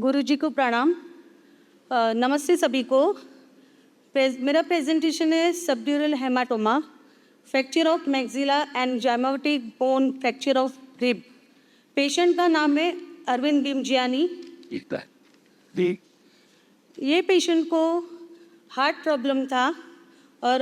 गुरुजी को प्रणाम। नमस्ते सभी को। मेरा प्रेजेंटेशन है subdural haematoma, fracture of maxilla and zygomatic bone fracture of rib. Patient का नाम है अरविंद बिमजियानी। ये पेशेंट को हार्ट प्रॉब्लम था और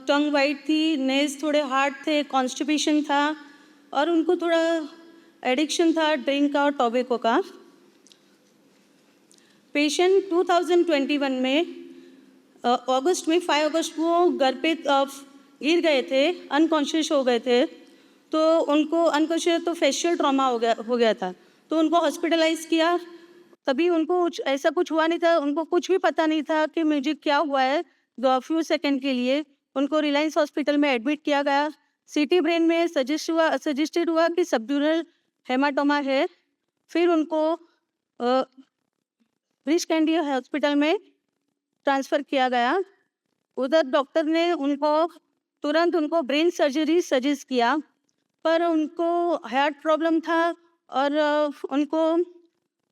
टंग वाइट थी, नेल्स थोड़े हार्ड थे, कॉन्स्टिपेशन था और उनको थोड़ा एडिक्शन था ड्रिंक का और टोबैको का। पेशेंट 2021 में अगस्त में 5 अगस्त को घर पे गिर गए थे, अनकॉन्शियस हो गए थे। तो उनको अनकॉन्शियस तो फेशियल ट्रॉमा हो गया था, तो उनको हॉस्पिटलाइज किया। तभी उनको ऐसा कुछ हुआ नहीं था, उनको कुछ भी पता नहीं था कि मुझे क्या हुआ है। फ्यू सेकंड के लिए उनको रिलायंस हॉस्पिटल में एडमिट किया गया। सीटी ब्रेन में सजेस्टेड हुआ कि सबड्यूरल हेमाटोमा है। फिर उनको ब्रिच कैंडी हॉस्पिटल में ट्रांसफ़र किया गया। उधर डॉक्टर ने तुरंत उनको ब्रेन सर्जरी सजेस्ट किया, पर उनको हार्ट प्रॉब्लम था और उनको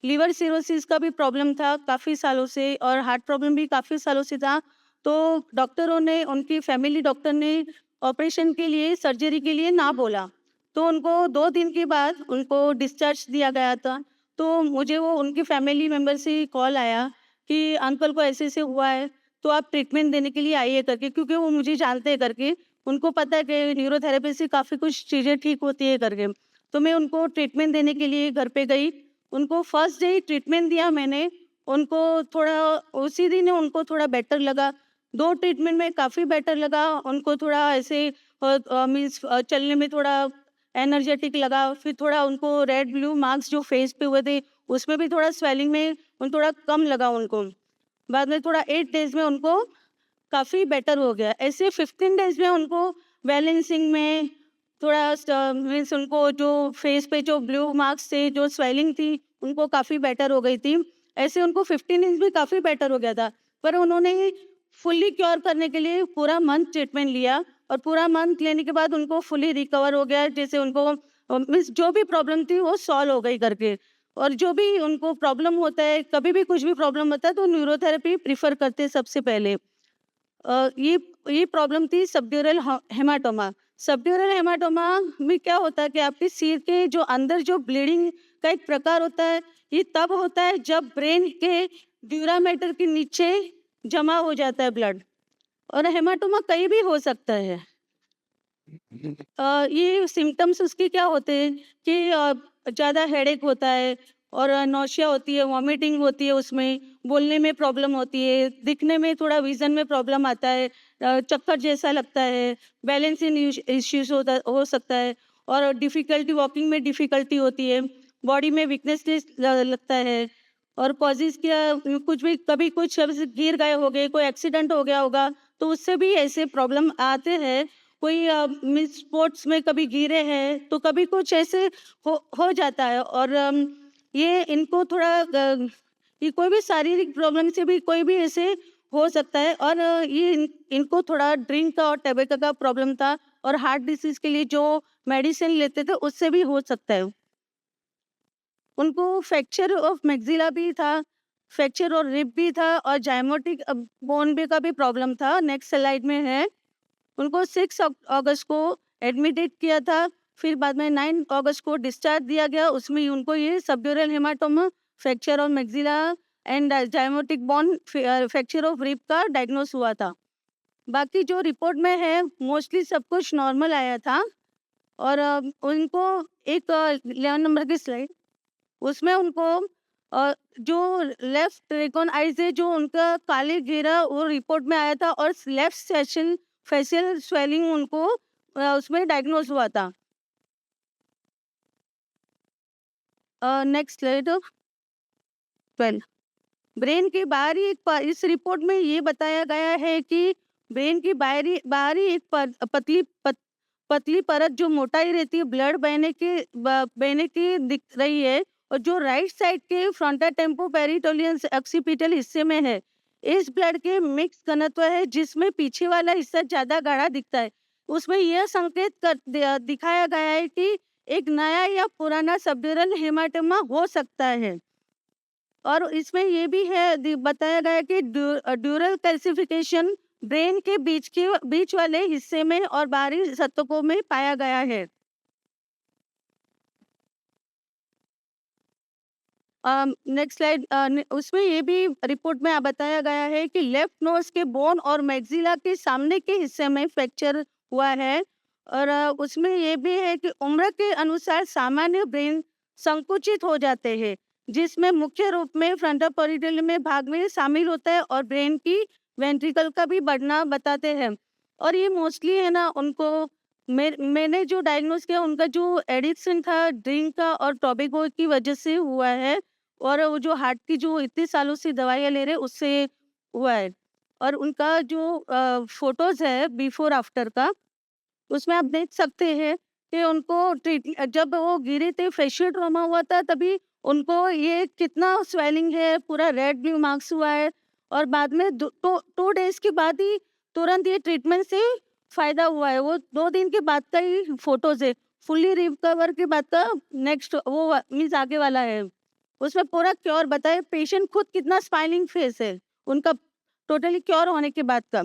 लिवर सिरोसिस का भी प्रॉब्लम था काफ़ी सालों से, और हार्ट प्रॉब्लम भी काफ़ी सालों से था। तो डॉक्टरों ने, उनकी फैमिली डॉक्टर ने ऑपरेशन के लिए, सर्जरी के लिए ना बोला। तो उनको 2 दिन के बाद उनको डिस्चार्ज दिया गया था। तो मुझे उनकी फैमिली मेम्बर से कॉल आया कि अंकल को ऐसे-ऐसे हुआ है, तो आप ट्रीटमेंट देने के लिए आइए करके, क्योंकि वो मुझे जानते हैं करके। उनको पता है कि न्यूरोथेरेपी से काफ़ी कुछ चीज़ें ठीक होती है करके। तो मैं उनको ट्रीटमेंट देने के लिए घर पे गई। उनको फर्स्ट डे ही ट्रीटमेंट दिया मैंने। उनको थोड़ा उसी दिन उनको थोड़ा बेटर लगा। 2 ट्रीटमेंट में काफ़ी बेटर लगा। उनको थोड़ा ऐसे मीन्स चलने में थोड़ा एनर्जेटिक लगा। फिर थोड़ा उनको रेड ब्लू मार्क्स जो फेस पे हुए थे, उसमें भी थोड़ा स्वेलिंग में थोड़ा कम लगा उनको। बाद में थोड़ा 8 डेज़ में उनको काफ़ी बेटर हो गया। ऐसे 15 डेज़ में उनको बैलेंसिंग में थोड़ा मीन्स उनको जो फेस पे जो ब्लू मार्क्स थे, जो स्वेलिंग थी, उनको काफ़ी बेटर हो गई थी। ऐसे उनको 15 डेज़ में काफ़ी बेटर हो गया था। पर उन्होंने फुल्ली क्योर करने के लिए पूरा मंथ ट्रीटमेंट लिया, और पूरा मंथ लेने के बाद उनको फुल्ली रिकवर हो गया। जैसे उनको मीन्स जो भी प्रॉब्लम थी वो सॉल्व हो गई करके। और जो भी उनको प्रॉब्लम होता है, कभी भी कुछ भी प्रॉब्लम होता है, तो न्यूरोथेरेपी प्रेफ़र करते हैं सबसे पहले। ये प्रॉब्लम थी सबड्यूरल हेमाटोमा। सबड्यूरल हेमाटोमा में क्या होता है कि आपके सिर के जो अंदर जो ब्लीडिंग का एक प्रकार होता है, ये तब होता है जब ब्रेन के ड्यूरा मैटर के नीचे जमा हो जाता है ब्लड। और हेमाटोमा कहीं भी हो सकता है। ये सिम्पटम्स उसके क्या होते हैं कि ज़्यादा हेडेक होता है और नौसिया होती है, वॉमिटिंग होती है, उसमें बोलने में प्रॉब्लम होती है, दिखने में थोड़ा विज़न में प्रॉब्लम आता है, चक्कर जैसा लगता है, बैलेंसिंग इश्यूज़ हो सकता है, और डिफ़िकल्टी वॉकिंग में डिफ़िकल्टी होती है, बॉडी में वीकनेसनेस लगता है। और कॉजेज़ क्या, कुछ भी कभी कुछ ऐसे गिर गए होंगे, कोई एक्सीडेंट हो गया होगा, तो उससे भी ऐसे प्रॉब्लम आते हैं। कोई मीन्स स्पोर्ट्स में कभी गिरे हैं, तो कभी कुछ ऐसे हो जाता है। और ये इनको थोड़ा ये कोई भी शारीरिक प्रॉब्लम से भी कोई भी ऐसे हो सकता है। और इनको थोड़ा ड्रिंक का और टबैको का प्रॉब्लम था, और हार्ट डिसीज़ के लिए जो मेडिसिन लेते थे, उससे भी हो सकता है। उनको फ्रैक्चर ऑफ मैक्सिला भी था, फ्रैक्चर और रिब भी था, और जाइमेटिक बोन भी का भी प्रॉब्लम था। नेक्स्ट स्लाइड में है। उनको 6 अगस्त को एडमिटेड किया था, फिर बाद में 9 अगस्त को डिस्चार्ज दिया गया। उसमें उनको ये subdural haematoma, fracture of maxilla and zygomatic bone fracture of rib का डायग्नोस हुआ था। बाकी जो रिपोर्ट में है, मोस्टली सब कुछ नॉर्मल आया था। और उनको एक 11 नंबर की स्लाइड, उसमें उनको जो लेफ्ट रेकॉन आइज़ है, जो उनका काले घेरा वो रिपोर्ट में आया था, और लेफ्ट सेशन फेशियल स्वेलिंग उनको उसमें डायग्नोज हुआ था। Next slide 12। ब्रेन की बाहरी इस रिपोर्ट में ये बताया गया है कि ब्रेन की बाहरी बाहरी एक पतली परत जो मोटाई रहती है, ब्लड बहने की दिख रही है, और जो राइट साइड के फ्रंटल टेम्पो पेरिटोनियम ऑक्सीपिटल हिस्से में है। इस ब्लड के मिक्स घनत्व है, जिसमें पीछे वाला हिस्सा ज्यादा गाढ़ा दिखता है। उसमें यह संकेत दिखाया गया है कि एक नया या पुराना सबड्यूरल हेमाटोमा हो सकता है। और इसमें ये भी है बताया गया है कि ड्यूरल कैल्सिफिकेशन ब्रेन के बीच वाले हिस्से में और बाहरी सतकों में पाया गया है। नेक्स्ट स्लाइड, उसमें ये भी रिपोर्ट में बताया गया है कि लेफ्ट नोज के बोन और मैक्सिला के सामने के हिस्से में फ्रैक्चर हुआ है। और उसमें ये भी है कि उम्र के अनुसार सामान्य ब्रेन संकुचित हो जाते हैं, जिसमें मुख्य रूप में फ्रंटल पेरिटल में भाग में शामिल होता है और ब्रेन की वेंट्रिकल का भी बढ़ना बताते हैं। और ये मोस्टली है ना उनको मैंने जो डायग्नोज किया उनका जो एडिक्शन था ड्रिंक का और टोबैको की वजह से हुआ है। और वो जो हार्ट की जो इतने सालों से दवाइयाँ ले रहे उससे हुआ है। और उनका जो फोटोज है बिफोर आफ्टर का, उसमें आप देख सकते हैं कि उनको ट्रीट जब वो गिरे थे फेशियल ट्रॉमा हुआ था तभी उनको ये कितना स्वेलिंग है, पूरा रेड ब्लू मार्क्स हुआ है। और बाद में 2 डेज के बाद ही तुरंत ये ट्रीटमेंट से फ़ायदा हुआ है। वो 2 दिन के बाद का ही फ़ोटोज़ है। फुल्ली रिकवर के बाद का नेक्स्ट वो मीन्स आगे वाला है। उसमें पूरा क्योर बताए पेशेंट खुद कितना स्माइलिंग फेस है, उनका टोटली क्योर होने के बाद का।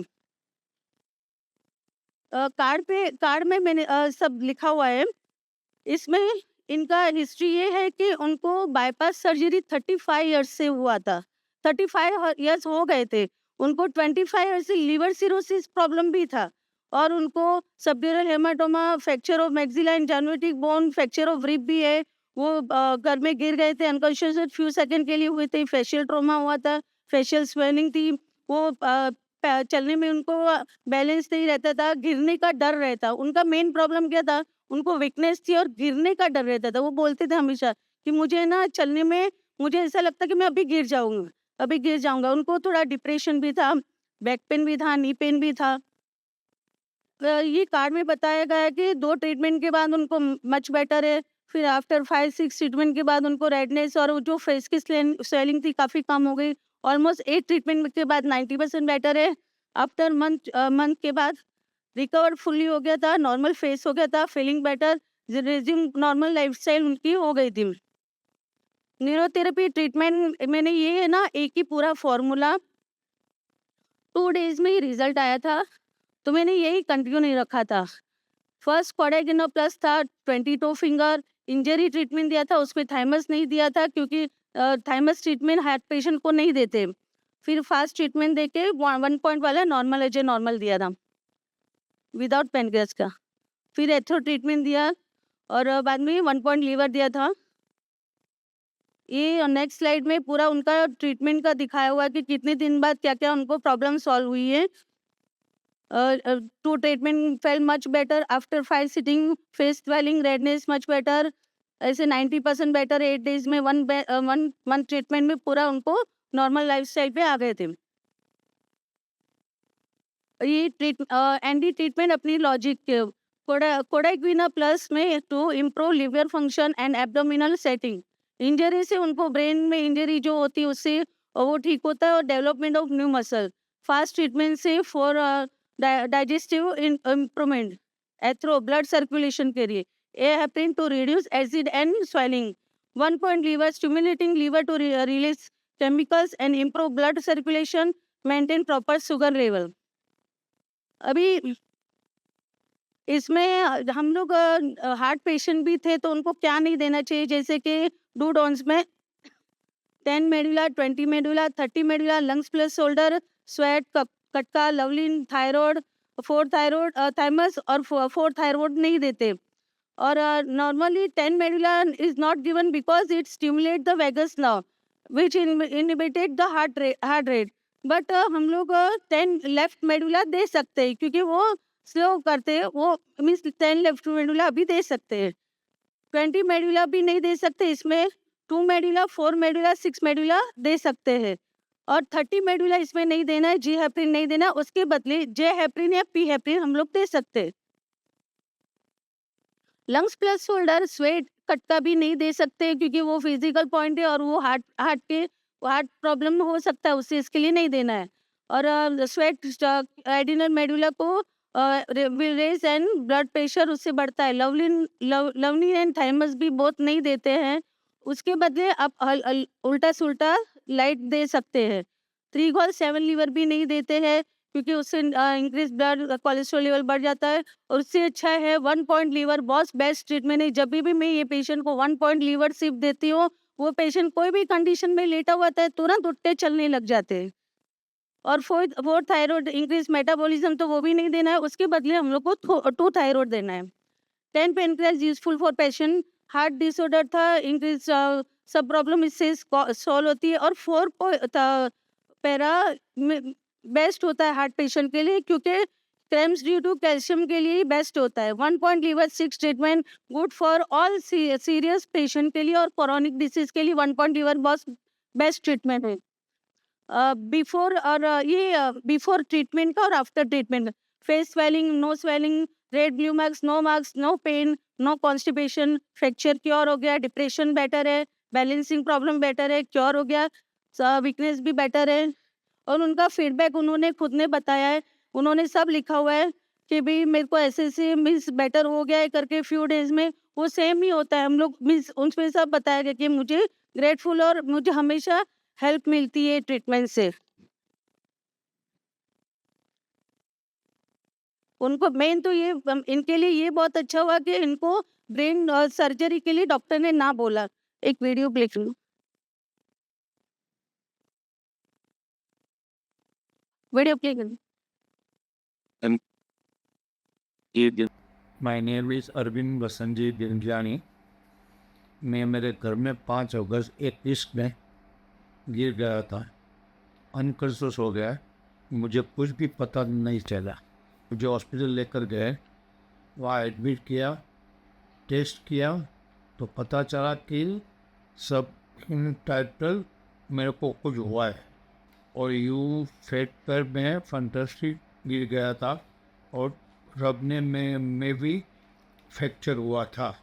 कार्ड में मैंने सब लिखा हुआ है। इसमें इनका हिस्ट्री ये है कि उनको बाईपास सर्जरी 35 इयर्स से हुआ था। 35 इयर्स हो गए थे। उनको 25 इयर्स से लिवर सिरोसिस प्रॉब्लम भी था और उनको subdural haematoma, fracture of maxilla and zygomatic bone, fracture of rib भी है। वो घर में गिर गए थे अनकॉन्शियस, फ्यू सेकंड के लिए हुए थे। फेशियल ट्रॉमा हुआ था, फेशियल स्वेलिंग थी। वो चलने में उनको बैलेंस नहीं रहता था, गिरने का डर रहता। उनका मेन प्रॉब्लम क्या था, उनको वीकनेस थी और गिरने का डर रहता था। वो बोलते थे हमेशा कि मुझे ना चलने में मुझे ऐसा लगता कि मैं अभी गिर जाऊँगा, अभी गिर जाऊँगा। उनको थोड़ा डिप्रेशन भी था, बैक पेन भी था, नी पेन भी था। ये कार्ड में बताया गया है कि 2 ट्रीटमेंट के बाद उनको मच बेटर है। फिर आफ्टर 5-6 ट्रीटमेंट के बाद उनको रेडनेस और वो जो फेस की स्वेलिंग थी काफ़ी कम हो गई। ऑलमोस्ट 8 ट्रीटमेंट के बाद 90% बेटर है। आफ्टर मंथ के बाद रिकवर फुल्ली हो गया था, नॉर्मल फेस हो गया था, feeling better, resume normal lifestyle उनकी हो गई थी। न्यूरोथेरेपी ट्रीटमेंट मैंने ये है ना एक ही पूरा फ़ॉर्मूला 2 डेज़ में ही रिज़ल्ट आया था, तो मैंने यही कंटिन्यू नहीं रखा था। फर्स्ट कोडेकिनो प्लस था 22 फिंगर, इंजरी ट्रीटमेंट दिया था, उसमें थाइमस नहीं दिया था क्योंकि थाइमस ट्रीटमेंट हार्ट पेशेंट को नहीं देते। फिर फास्ट ट्रीटमेंट देके 1 पॉइंट वाला नॉर्मल एज ए नॉर्मल दिया था, विदाउट पेनक्रियाज का। फिर एथ्रो ट्रीटमेंट दिया और बाद में 1 पॉइंट लीवर दिया था। ये नेक्स्ट स्लाइड में पूरा उनका ट्रीटमेंट का दिखाया हुआ है कि कितने दिन बाद क्या-क्या उनको प्रॉब्लम सॉल्व हुई है। 2 treatment felt much better after 5 sitting, face swelling, redness much better, ऐसे 90% बेटर 8 डेज में 1 मंथ ट्रीटमेंट में पूरा उनको नॉर्मल लाइफस्टाइल पे आ गए थे। ये एंटी ट्रीटमेंट अपनी लॉजिक के कोडाइक्विना प्लस में to improve liver function and abdominal setting. Injury से उनको ब्रेन में इंजरी जो होती है उससे वो ठीक होता है और development of new muscle. Fast treatment से फॉर डाइजेस्टिव इम्प्रूवमेंट, एथ्रो ब्लड सर्कुलेशन के लिए, a heparin to reduce acid and swelling, 1 point liver stimulating liver to release chemicals and improve blood circulation, maintain proper sugar level. अभी इसमें हम लोग heart patient भी थे तो उनको क्या नहीं देना चाहिए, जैसे कि डू डोंट्स में 10 medulla, 20 medulla, 30 medulla, lungs plus shoulder, sweat, कटका, लवलिन, थायराइड, 4 थायराइड, थाइमस और 4 थायराइड नहीं देते। और normally 10 medulla is not given because it stimulate the vagus nerve which inhibited the heart rate. But हम लोग 10 लेफ्ट मेडुला दे सकते हैं क्योंकि वो स्लो करते हैं, वो मीन्स 10 लेफ्ट मेडुला भी दे सकते हैं। 20 मेडुला भी नहीं दे सकते, इसमें 2 मेडुला, 4 मेडुला, 6 मेडुला दे सकते हैं। और 30 मेडुला इसमें नहीं देना है, जी हेपरिन नहीं देना, उसके बदले जे हेपरिन या पी हेपरिन हम लोग दे सकते हैं। लंग्स प्लस शोल्डर स्वेट कटका भी नहीं दे सकते क्योंकि वो फिजिकल पॉइंट है और वो हार्ट प्रॉब्लम हो सकता है उससे, इसके लिए नहीं देना है। और स्वेट एडिनल मेडुला को रेज एंड ब्लड प्रेशर उससे बढ़ता है। लवलिन एंड थाइमस भी बहुत नहीं देते हैं, उसके बदले आप उल्टा सुल्टा लाइट दे सकते हैं। 3 गॉल 7 लीवर भी नहीं देते हैं, क्योंकि उससे इंक्रीज ब्लड कोलेस्ट्रॉल लेवल बढ़ जाता है। और उससे अच्छा है 1 पॉइंट लीवर, बहुत बेस्ट ट्रीटमेंट है। जब भी मैं ये पेशेंट को 1 पॉइंट लीवर सिर्फ देती हूँ, वो पेशेंट कोई भी कंडीशन में लेटा हुआ था तुरंत उठते चलने लग जाते हैं। और फोर थायराइड इंक्रीज मेटाबॉलिज्म तो वो भी नहीं देना है, उसके बदले हम लोग को 2 थायराइड देना है। 10 pancreas useful for patient, heart disorder था, इंक्रीज सब प्रॉब्लम इससे सॉल्व होती है। और 4 पैरा बेस्ट होता है हार्ट पेशेंट के लिए, क्योंकि क्रैम्प्स ड्यू टू कैल्शियम के लिए बेस्ट होता है। 1 point liver 6 treatment good for all serious patient के लिए, और क्रोनिक डिसीज के लिए 1 पॉइंट लीवर बहुत बेस्ट ट्रीटमेंट है। बिफोर और बिफोर ट्रीटमेंट का और after treatment, face swelling, no swelling, red blue marks, no pain, no constipation, fracture cure हो गया, डिप्रेशन बेटर है, बैलेंसिंग प्रॉब्लम बेटर है, क्योर हो गया, वीकनेस भी बेटर है। और उनका फीडबैक उन्होंने खुद ने बताया है, उन्होंने सब लिखा हुआ है कि भाई मेरे को ऐसे मीन्स बेटर हो गया है करके फ्यू डेज में, वो सेम ही होता है। हम लोग मीन्स उसमें सब बताया गया कि मुझे ग्रेटफुल और मुझे हमेशा हेल्प मिलती है ट्रीटमेंट से। उनको मेन तो ये इनके लिए ये बहुत अच्छा हुआ कि इनको ब्रेन सर्जरी के लिए डॉक्टर ने ना बोला। एक वीडियो प्ले करूं, वीडियो प्ले करूं। My name is Arvind Vasantji Dinjani. मैं मेरे घर में 5 अगस्त एक इश्क में गिर गया था, अनकॉन्शियस हो गया। मुझे कुछ भी पता नहीं चला। मुझे हॉस्पिटल लेकर गए, वहाँ एडमिट किया, टेस्ट किया तो पता चला कि सब टाइटल मेरे को कुछ हुआ है। और यूँ फेट पर मैं फंटास्टिक गिर गया था, और रबने में भी फ्रैक्चर हुआ था।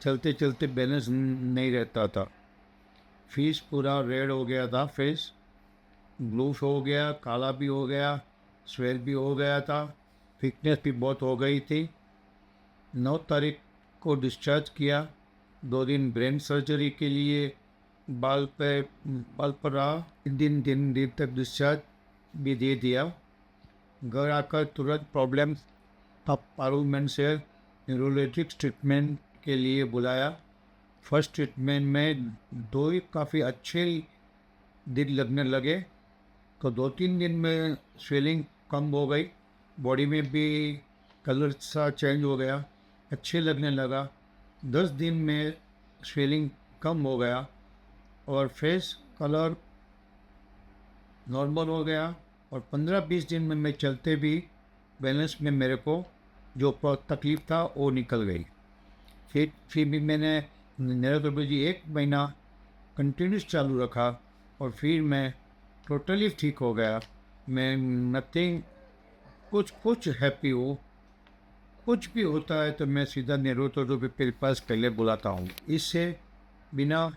चलते चलते बैलेंस नहीं रहता था। फेस पूरा रेड हो गया था, फेस ब्लू हो गया, काला भी हो गया, स्वेल भी हो गया था, वीकनेस भी बहुत हो गई थी। 9 तारीख को डिस्चार्ज किया। 2 दिन ब्रेन सर्जरी के लिए बाल पर रहा। दिन तक डिस्चार्ज भी दे दिया। घर आकर तुरंत प्रॉब्लम अब पार्लियामेंट से न्यूरोलॉजिक्स ट्रीटमेंट के लिए बुलाया। फर्स्ट ट्रीटमेंट में 2 ही काफ़ी अच्छे दिन लगने लगे, तो 2-3 दिन में स्वेलिंग कम हो गई, बॉडी में भी कलर सा चेंज हो गया, अच्छे लगने लगा। 10 दिन में स्वेलिंग कम हो गया और फेस कलर नॉर्मल हो गया। और 15-20 दिन में मैं चलते भी बैलेंस में मेरे को जो तकलीफ़ था वो निकल गई। फिर भी मैंने न्यूरोलॉजी 1 महीना कंटिन्यूस चालू रखा और फिर मैं टोटली ठीक हो गया। मैं नथिंग कुछ हैप्पी हो, कुछ भी होता है तो मैं सीधा न्यूरोलॉजी के पास पहले बुलाता हूँ। इससे बिना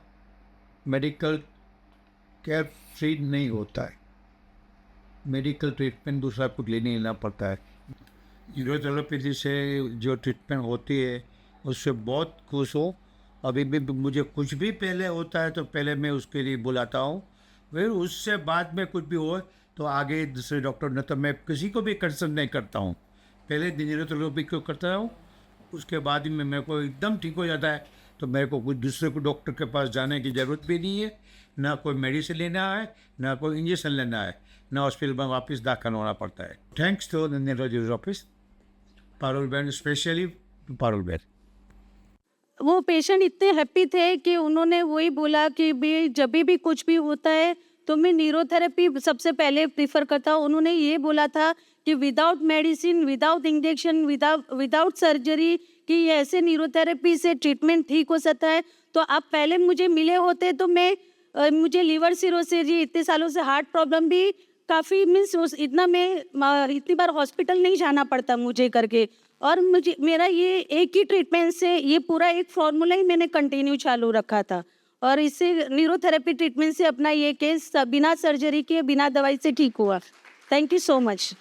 मेडिकल केयर फ्री नहीं होता है। मेडिकल ट्रीटमेंट दूसरा कुछ लेना पड़ता है। न्यूरोथेरेपी से जो ट्रीटमेंट होती है उससे बहुत खुश हूँ। अभी भी मुझे कुछ भी पहले होता है तो पहले मैं उसके लिए बुलाता हूँ, फिर उससे बाद में कुछ भी हो तो आगे दूसरे डॉक्टर न, तो मैं किसी को भी कंसल्ट नहीं करता हूँ। पहले न्यूरोथेरेपी को करता हूँ, उसके बाद ही मेरे को एकदम ठीक हो जाता है तो मेरे को कुछ दूसरे को डॉक्टर के पास जाने की ज़रूरत भी नहीं है। ना कोई मेडिसिन लेना है, ना कोई इंजेक्शन लेना है, ना हॉस्पिटल में वापस दाखिल होना पड़ता है। Thanks to the neurology office Parul बहन, स्पेशली पारुल बहन। वो पेशेंट इतने हैप्पी थे कि उन्होंने वही बोला कि भी जब भी कुछ भी होता है तो मैं न्यूरोथेरेपी सबसे पहले प्रीफर करता हूँ। उन्होंने ये बोला था कि without medicine, without injection, without surgery, कि ये ऐसे न्यूरोथेरेपी से ट्रीटमेंट ठीक हो सकता है। तो आप पहले मुझे मिले होते तो मैं मुझे लीवर सिरोसिस, इतने सालों से हार्ट प्रॉब्लम भी काफ़ी मीन्स इतना मैं इतनी बार हॉस्पिटल नहीं जाना पड़ता मुझे करके। और मुझे मेरा ये एक ही ट्रीटमेंट से ये पूरा एक फॉर्मूला ही मैंने कंटिन्यू चालू रखा था, और इससे न्यूरोथेरेपी ट्रीटमेंट से अपना ये केस बिना सर्जरी के, बिना दवाई से ठीक हुआ। Thank you so much.